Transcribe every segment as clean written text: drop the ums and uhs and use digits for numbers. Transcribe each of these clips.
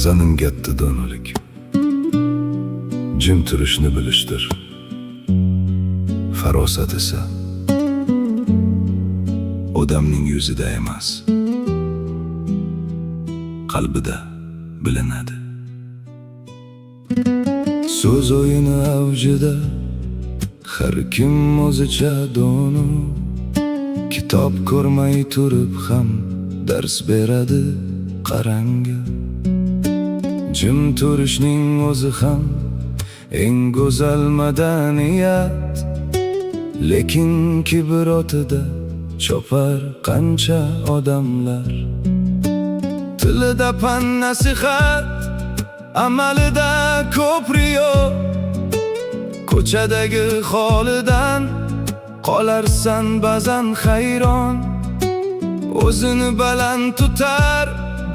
Zanim katta donolik jim turishni bilishdir. Farosat esa odamning yuzida emas, qalbida bilinadi. So'z o'yini avjida har kim o'zicha dono, kitob ko'rmay turib ham dars beradi qaranga. Jim turishning o'zi ham eng go'zal madaniyat, lekin kibr otida chopar qancha odamlar. Tilida pan nasihat, amalida ko'p riyo, ko'chadagi holidan qolarsan ba'zan hayron. O'zini baland tutar,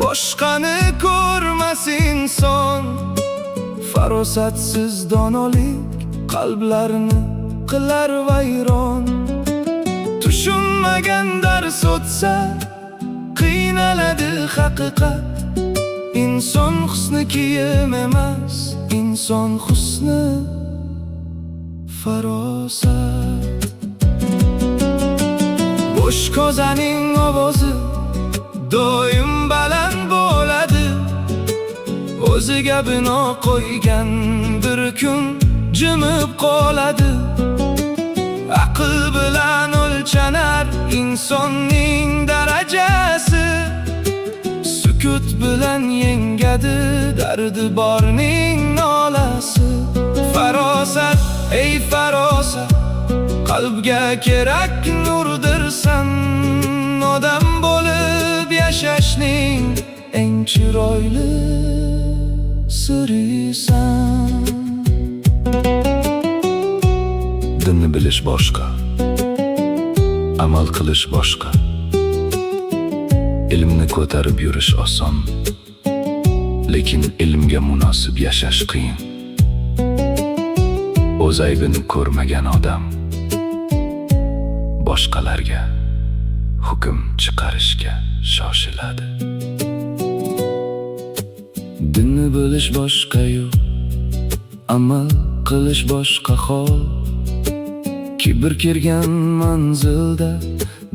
boshqani ko'rmas inson. Farosatsiz donolik qalblarni qilar vayron. Tushunmagan dars o'tsa qiynaladi haqiqat. Inson husni kiyim emas, inson husni farosat. Bo'sh ko'zaning ovozi doim baland bo'ladi. O'ziga bino qo'ygan bir kun jimib qoladi. Aql bilan o'lchanar insonning darajasi, sukut bilan yengadi dardi borning nolasi. Farosat, ey farosat, qalbga kerak nurdirsan. Odam bo'lib yashashning eng chiroyli sirisan. Dinni bilish boshqa, amal qilish boshqa. Ilmni ko'tarib yurish oson, lekin ilmga munosib yashash qiyin. O'z aybini ko'rmagan odam boshqalarga hukm chiqarishga shoshiladi. Dinni bilish boshqa-yu, amal qilish boshqa hol. Kibr kirgan manzilda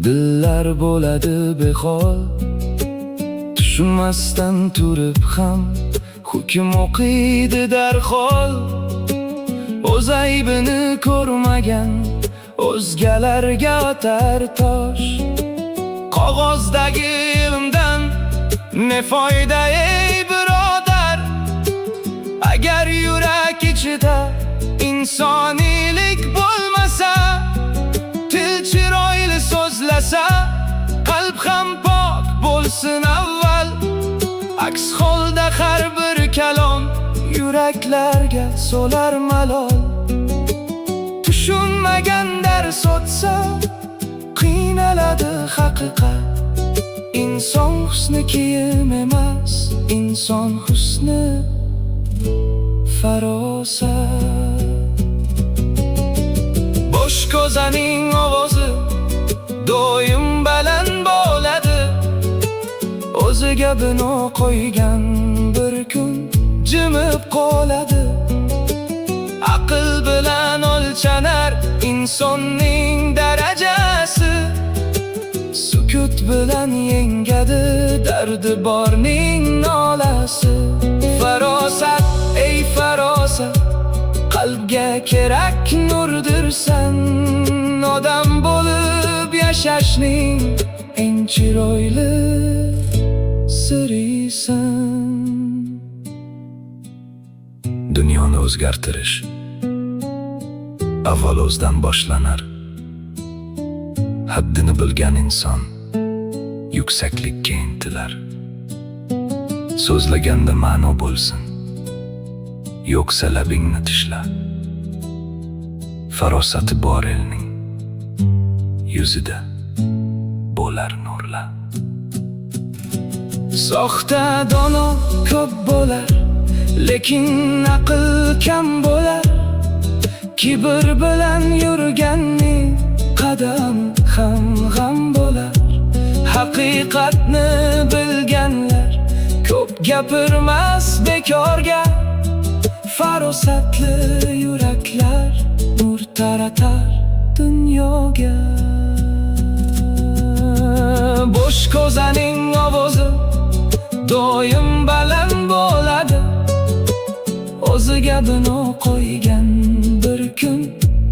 dillar bo'ladi behol. Tushunmasdan turib ham hukm o'qiydi darhol. O'z aybini ko'rmagan o'zgalarga otar tosh. Qog'ozdagi ilmdan ne foyda ey birodar, agar yurak ichida insoniylik bo'lmasa. Til chiroyli so'zlasa, qalb ham pok bo'lsin avval. Aks holda har bir kalom yuraklarga solar malol. Tushunmagan dars o'tsa qiynaladi haqiqat. Inson husni kiyim emas, inson husni farosat. Bo'sh ko'zaning ovozi doim baland bo'ladi. O'ziga bino qo'ygan bir kun jimib qoladi. Aql bilan o'lchanar insonning darajasi, sukut bilan yengadi dardi borning nolasi. Farosat, ey farosat, qalbga kerak nurdirsan. Odam bo'lib yashashning eng chiroyli sirisan. Dunyoni o'zgartirish avval o'zdan boshlanar. Haddini bilgan inson yuksaklikka intilar. So'zlaganda ma'no bo'lsin, yo'qsa labingni tishla. Farosati bor elning yuzida bo'lar nurlar. Soxta dono ko'p bo'lar, lekin aql kam bo'lar. Kibr bilan yurganning qadam ham g'am bo'lar. Haqiqatni bilganlar ko'p gapirmas bekorga. Farosatli yuraklar nur taratar dunyoga. Bo'sh ko'zaning ovozi doim baland bo'ladi. O'ziga bino qo'ygan bir kun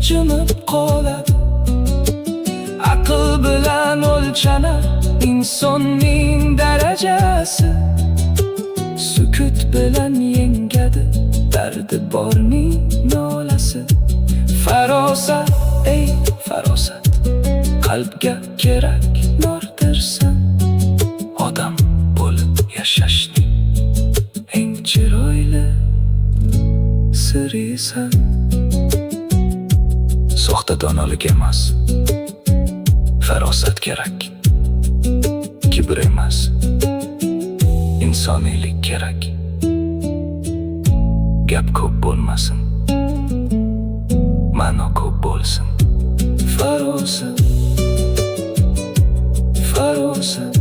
jimib qoladi. Aql bilan o'lchanar insonning darajasi. Sukut bilan yengadi dardi borning nolasi. Farosat, ey farosat, qalbga kerak nordirsan. Odam bo'lib yashashning eng chiroyli sirisan. Soxta donolik emas, farosat kerak. Kibr emas, insoniylik kerak. Gap ko'p bo'lmasin, ma'no ko'p bo'lsin. Farosat, farosat,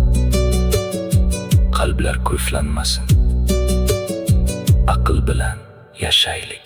qalblar kuyflanmasin. Aql bilan yashaylik.